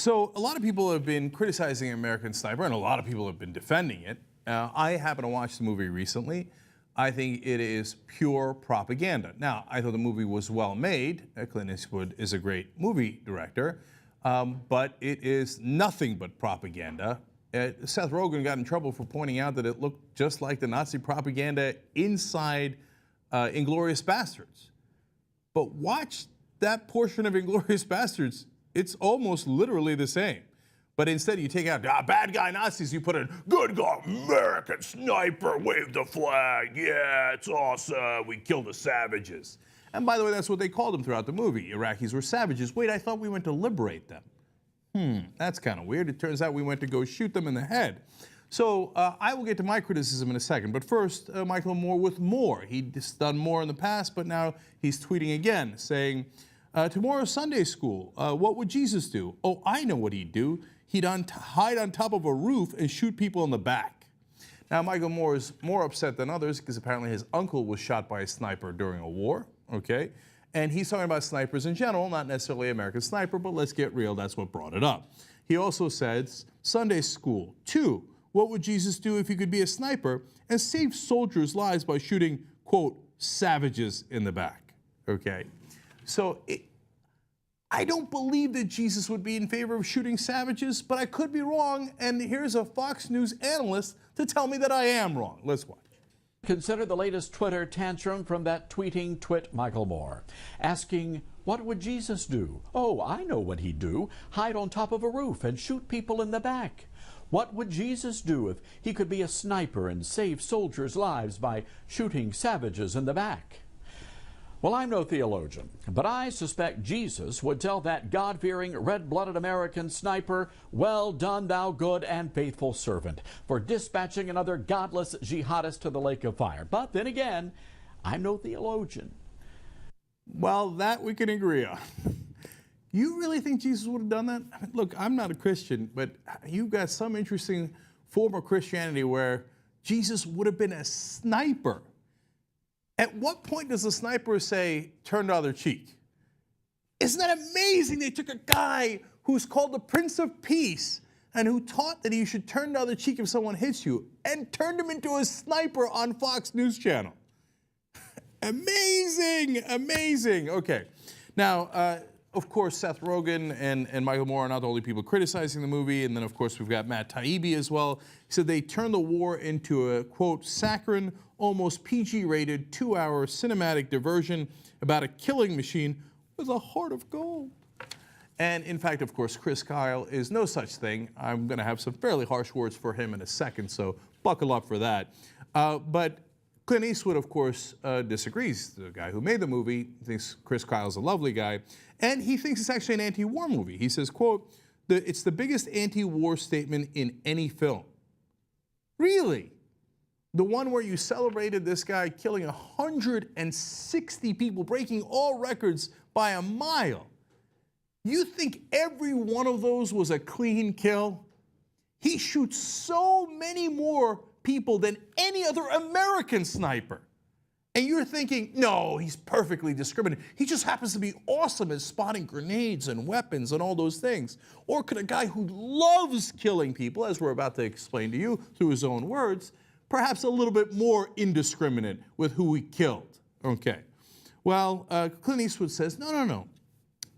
So a lot of people have been criticizing American Sniper, and a lot of people have been defending it. I happened to watch the movie recently. I think it is pure propaganda. Now, I thought the movie was well made. Clint Eastwood is a great movie director, but it is nothing but propaganda. Seth Rogen got in trouble for pointing out that it looked just like the Nazi propaganda inside Inglourious Basterds. But watch that portion of Inglourious Basterds. It's almost literally the same. But instead you take out bad guy Nazis, you put in good guy American Sniper, wave the flag, yeah, it's awesome, we killed the savages. And by the way, that's what they called them throughout the movie. Iraqis were savages. Wait, I thought we went to liberate them. That's kind of weird. It turns out we went to go shoot them in the head. So I will get to my criticism in a second. But first, Michael Moore with more. He's done more in the past, but now he's tweeting again, saying, tomorrow's Sunday school, what would Jesus do? Oh, I know what he'd do. He'd hide on top of a roof and shoot people in the back. Now, Michael Moore is more upset than others because apparently his uncle was shot by a sniper during a war, okay? And he's talking about snipers in general, not necessarily American Sniper, but let's get real, that's what brought it up. He also says, Sunday school, 2, what would Jesus do if he could be a sniper and save soldiers' lives by shooting, quote, savages in the back, okay? So I don't believe that Jesus would be in favor of shooting savages, but I could be wrong, and here's a Fox News analyst to tell me that I am wrong. Let's watch. Consider the latest Twitter tantrum from that tweeting twit Michael Moore, asking, what would Jesus do? Oh, I know what he'd do. Hide on top of a roof and shoot people in the back. What would Jesus do if he could be a sniper and save soldiers' lives by shooting savages in the back? Well, I'm no theologian, but I suspect Jesus would tell that God-fearing, red-blooded American sniper, well done, thou good and faithful servant, for dispatching another godless jihadist to the lake of fire. But then again, I'm no theologian. Well, that we can agree on. You really think Jesus would have done that? I mean, look, I'm not a Christian, but you've got some interesting form of Christianity where Jesus would have been a sniper. At what point does the sniper say, turn the other cheek? Isn't that amazing? They took a guy who's called the Prince of Peace and who taught that you should turn the other cheek if someone hits you and turned him into a sniper on Fox News Channel. Amazing, amazing. Okay, now, of course, Seth Rogen and Michael Moore are not the only people criticizing the movie, and then, of course, we've got Matt Taibbi as well. He said they turned the war into a, quote, saccharine, almost PG-rated 2-hour cinematic diversion about a killing machine with a heart of gold. And in fact, of course, Chris Kyle is no such thing. I'm going to have some fairly harsh words for him in a second, so buckle up for that. But Clint Eastwood, of course, disagrees. The guy who made the movie thinks Chris Kyle's a lovely guy, and he thinks it's actually an anti-war movie. He says, quote, it's the biggest anti-war statement in any film. Really? The one where you celebrated this guy killing 160 people, breaking all records by a mile. You think every one of those was a clean kill? He shoots so many more people than any other American sniper. And you're thinking, no, he's perfectly discriminating. He just happens to be awesome at spotting grenades and weapons and all those things. Or could a guy who loves killing people, as we're about to explain to you through his own words, perhaps a little bit more indiscriminate with who he killed? Okay. Well, Clint Eastwood says, no.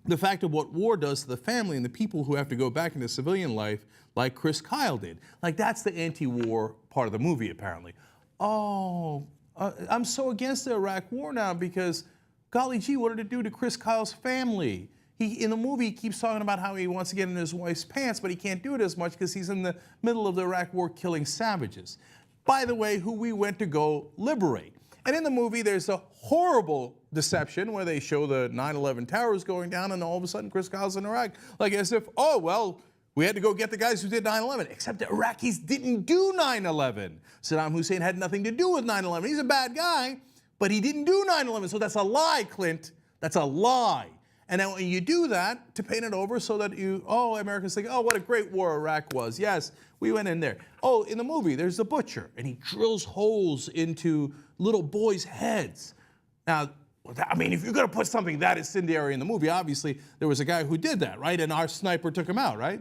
The fact of what war does to the family and the people who have to go back into civilian life, like Chris Kyle did. Like, that's the anti-war part of the movie, apparently. Oh, I'm so against the Iraq war now because, golly gee, what did it do to Chris Kyle's family? In the movie, he keeps talking about how he wants to get in his wife's pants, but he can't do it as much because he's in the middle of the Iraq war killing savages. By the way, who we went to go liberate. And in the movie, there's a horrible deception where they show the 9/11 towers going down, and all of a sudden, Chris Kyle's in Iraq. Like as if, oh, well, we had to go get the guys who did 9/11. Except the Iraqis didn't do 9/11. Saddam Hussein had nothing to do with 9/11. He's a bad guy, but he didn't do 9/11. So that's a lie, Clint. That's a lie. And then when you do that, to paint it over so that Americans think, oh, what a great war Iraq was. Yes, we went in there. Oh, in the movie, there's the butcher, and he drills holes into little boys' heads. Now, Well, I mean, if you're going to put something that incendiary in the movie, obviously there was a guy who did that, right? And our sniper took him out, right?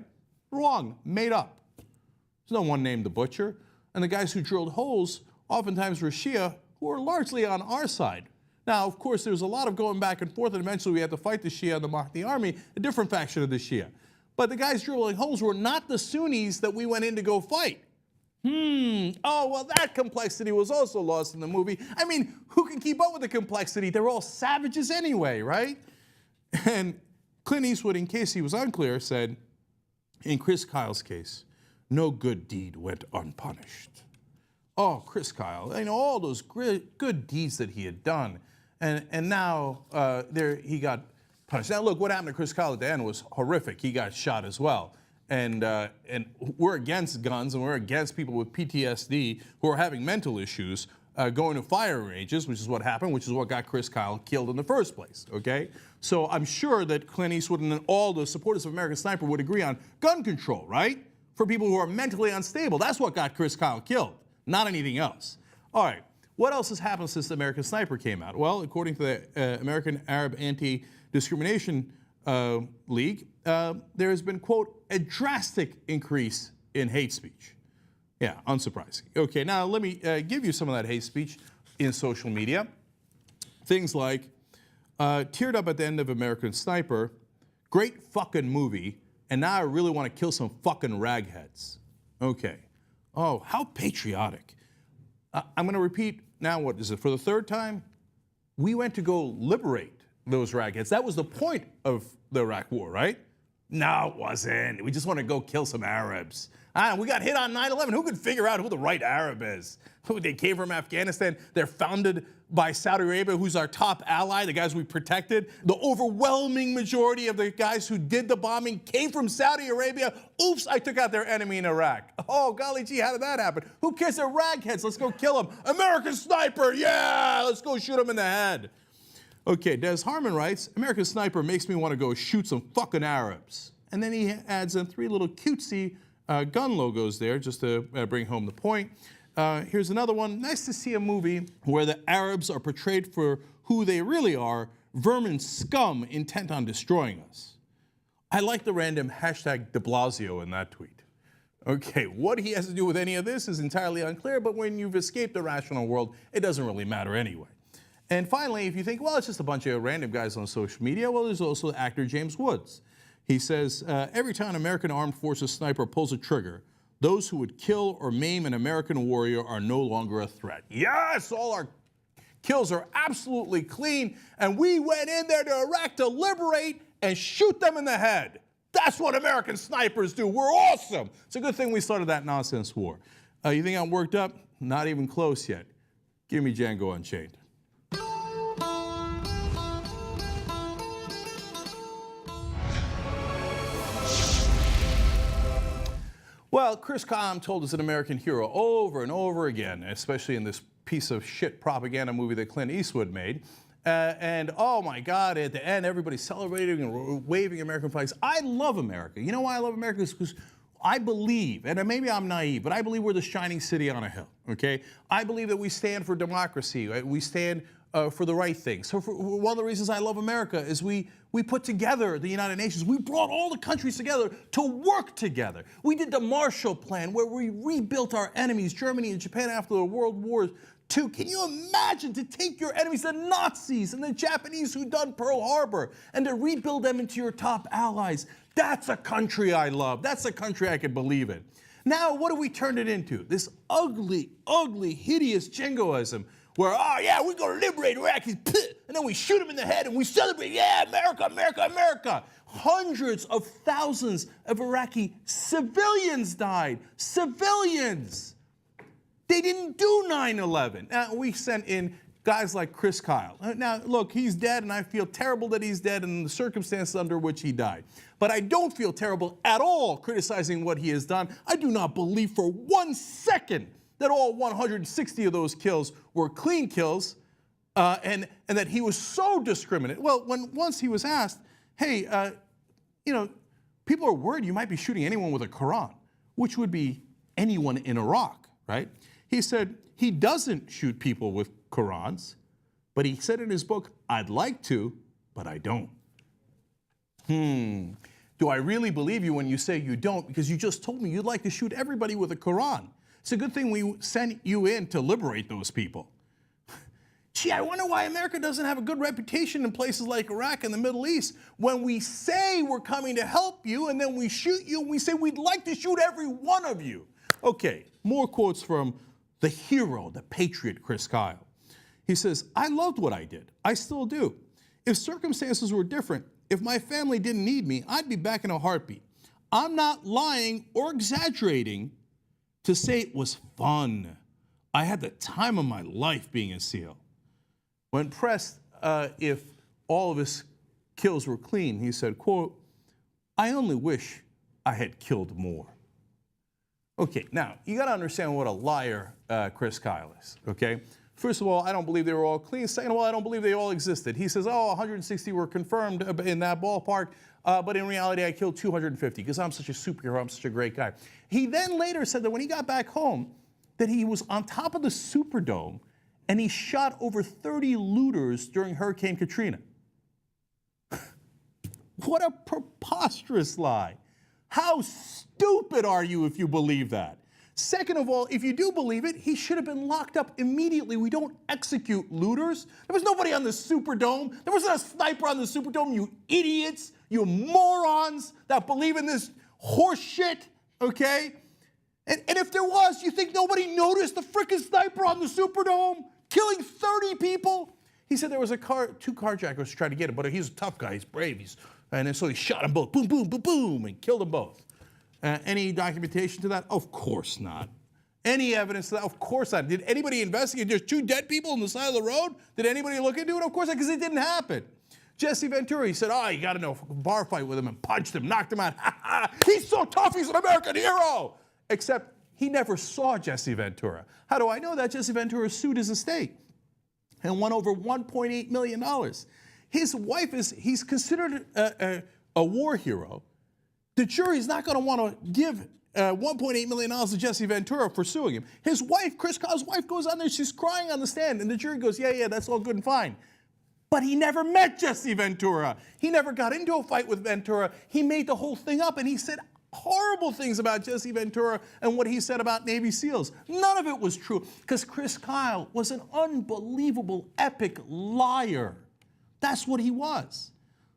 Wrong. Made up. There's no one named the Butcher. And the guys who drilled holes oftentimes were Shia, who were largely on our side. Now, of course, there was a lot of going back and forth, and eventually we had to fight the Shia and the Mahdi army, a different faction of the Shia. But the guys drilling holes were not the Sunnis that we went in to go fight. Oh, well, that complexity was also lost in the movie. I mean, who can keep up with the complexity? They're all savages anyway, right? And Clint Eastwood, in case he was unclear, said, in Chris Kyle's case, no good deed went unpunished. Oh, Chris Kyle, you know, all those good deeds that he had done, and now he got punished. Now, look, what happened to Chris Kyle at the end was horrific. He got shot as well. And we're against guns, and we're against people with PTSD who are having mental issues going to fire ranges, which is what happened, which is what got Chris Kyle killed in the first place, okay? So I'm sure that Clint Eastwood and all the supporters of American Sniper would agree on gun control, right? For people who are mentally unstable. That's what got Chris Kyle killed, not anything else. All right, what else has happened since the American Sniper came out? Well, according to the American Arab Anti-Discrimination League, there has been, quote, a drastic increase in hate speech. Yeah, unsurprising. Okay, now let me give you some of that hate speech in social media. Things like, teared up at the end of American Sniper, great fucking movie, and now I really want to kill some fucking ragheads. Okay. Oh, how patriotic. I'm going to repeat now, what is it, for the third time? We went to go liberate those ragheads. That was the point of the Iraq War, right? No, it wasn't. We just want to go kill some Arabs. We got hit on 9/11. Who could figure out who the right Arab is? They came from Afghanistan. They're founded by Saudi Arabia, who's our top ally, the guys we protected. The overwhelming majority of the guys who did the bombing came from Saudi Arabia. Oops, I took out their enemy in Iraq. Oh, golly gee, how did that happen? Who cares? They're ragheads. Let's go kill them. American Sniper, yeah, let's go shoot them in the head. Okay, Des Harmon writes, American Sniper makes me want to go shoot some fucking Arabs. And then he adds in 3 little cutesy gun logos there just to bring home the point. Here's another one. Nice to see a movie where the Arabs are portrayed for who they really are, vermin scum intent on destroying us. I like the random hashtag de Blasio in that tweet. Okay, what he has to do with any of this is entirely unclear, but when you've escaped the rational world, it doesn't really matter anyway. And finally, if you think, well, it's just a bunch of random guys on social media, well, there's also actor James Woods. He says, every time an American Armed Forces sniper pulls a trigger, those who would kill or maim an American warrior are no longer a threat. Yes, all our kills are absolutely clean, and we went in there to Iraq to liberate and shoot them in the head. That's what American snipers do. We're awesome. It's a good thing we started that nonsense war. You think I'm worked up? Not even close yet. Give me Django Unchained. Well, Chris Kyle, I'm told, is an American hero over and over again, especially in this piece of shit propaganda movie that Clint Eastwood made. And oh my God, at the end, everybody's celebrating and waving American flags. I love America. You know why I love America? Is because I believe, and maybe I'm naive, but I believe we're the shining city on a hill, okay? I believe that we stand for democracy. Right? We stand for the right things. So one of the reasons I love America is we put together the United Nations. We brought all the countries together to work together. We did the Marshall Plan where we rebuilt our enemies, Germany and Japan, after the World War II. Can you imagine to take your enemies, the Nazis and the Japanese who done Pearl Harbor, and to rebuild them into your top allies? That's a country I love. That's a country I can believe in. Now, what do we turn it into? This ugly, ugly, hideous jingoism where, oh yeah, we're gonna liberate Iraqis, and then we shoot them in the head and we celebrate, yeah, America, America, America. Hundreds of thousands of Iraqi civilians died. Civilians. They didn't do 9/11. Now, we sent in guys like Chris Kyle. Now, look, he's dead, and I feel terrible that he's dead and the circumstances under which he died. But I don't feel terrible at all criticizing what he has done. I do not believe for 1 second that all 160 of those kills were clean kills, and that he was so discriminate. Well, once he was asked, hey, you know, people are worried you might be shooting anyone with a Quran, which would be anyone in Iraq, right? He said he doesn't shoot people with Qurans. But he said in his book, I'd like to, but I don't. Do I really believe you when you say you don't? Because you just told me you'd like to shoot everybody with a Quran. It's a good thing we sent you in to liberate those people. Gee, I wonder why America doesn't have a good reputation in places like Iraq and the Middle East when we say we're coming to help you and then we shoot you and we say we'd like to shoot every one of you. Okay, more quotes from the hero, the patriot, Chris Kyle. He says, I loved what I did. I still do. If circumstances were different, if my family didn't need me, I'd be back in a heartbeat. I'm not lying or exaggerating to say it was fun. I had the time of my life being a SEAL. When pressed if all of his kills were clean, he said, quote, I only wish I had killed more. Okay, now, you got to understand what a liar Chris Kyle is, okay? First of all, I don't believe they were all clean. Second of all, I don't believe they all existed. He says, oh, 160 were confirmed in that ballpark, but in reality, I killed 250 because I'm such a superhero, I'm such a great guy. He then later said that when he got back home, that he was on top of the Superdome and he shot over 30 looters during Hurricane Katrina. What a preposterous lie. How stupid are you if you believe that? Second of all, if you do believe it, he should have been locked up immediately. We don't execute looters. There was nobody on the Superdome. There wasn't a sniper on the Superdome, you idiots, you morons that believe in this horse shit, okay? And if there was, you think nobody noticed the frickin' sniper on the Superdome killing 30 people? He said there was two carjackers trying to get him, but he's a tough guy, he's brave, and so he shot them both, boom, boom, boom, boom, and killed them both. Any documentation to that? Of course not. Any evidence to that? Of course not. Did anybody investigate? There's two dead people on the side of the road? Did anybody look into it? Of course not, because it didn't happen. Jesse Ventura, he said, oh, you got to know, bar fight with him and punched him, knocked him out. He's so tough, he's an American hero. Except he never saw Jesse Ventura. How do I know that? Jesse Ventura sued his estate and won over $1.8 million. His wife he's considered a war hero. The jury's not going to want to give $1.8 million to Jesse Ventura for suing him. His wife, Chris Kyle's wife, goes on there, she's crying on the stand, and the jury goes, yeah, that's all good and fine. But he never met Jesse Ventura. He never got into a fight with Ventura. He made the whole thing up, and he said horrible things about Jesse Ventura and what he said about Navy SEALs. None of it was true, because Chris Kyle was an unbelievable, epic liar. That's what he was.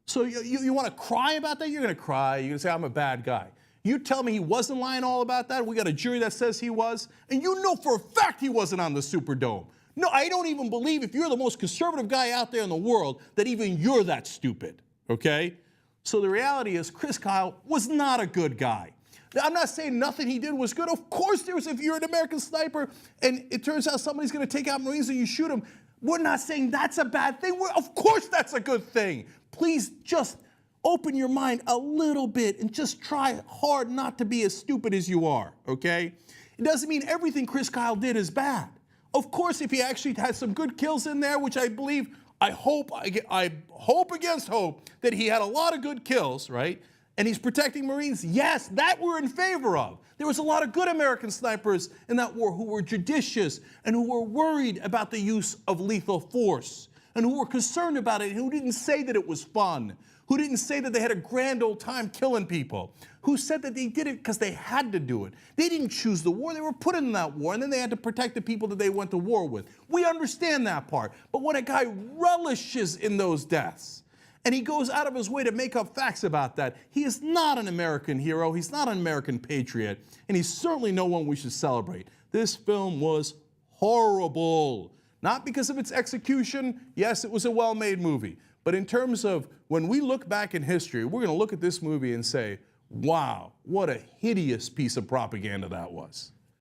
So you want to cry about that? You're going to cry. You're going to say, I'm a bad guy. You tell me he wasn't lying all about that. We got a jury that says he was. And you know for a fact he wasn't on the Superdome. No, I don't even believe if you're the most conservative guy out there in the world that even you're that stupid, okay? So the reality is Chris Kyle was not a good guy. Now, I'm not saying nothing he did was good. Of course there was. If you're an American sniper and it turns out somebody's going to take out Marines and you shoot them, we're not saying that's a bad thing. Of course that's a good thing. Please just open your mind a little bit and just try hard not to be as stupid as you are, okay? It doesn't mean everything Chris Kyle did is bad. Of course, if he actually had some good kills in there, which I believe, I hope against hope that he had a lot of good kills, right? And he's protecting Marines. Yes, that we're in favor of. There was a lot of good American snipers in that war who were judicious and who were worried about the use of lethal force and who were concerned about it, and who didn't say that it was fun, who didn't say that they had a grand old time killing people, who said that they did it because they had to do it. They didn't choose the war, they were put in that war, and then they had to protect the people that they went to war with. We understand that part. But when a guy relishes in those deaths, and he goes out of his way to make up facts about that, he is not an American hero, he's not an American patriot, and he's certainly no one we should celebrate. This film was horrible. Not because of its execution. Yes, it was a well-made movie. But in terms of when we look back in history, we're going to look at this movie and say, wow, what a hideous piece of propaganda that was.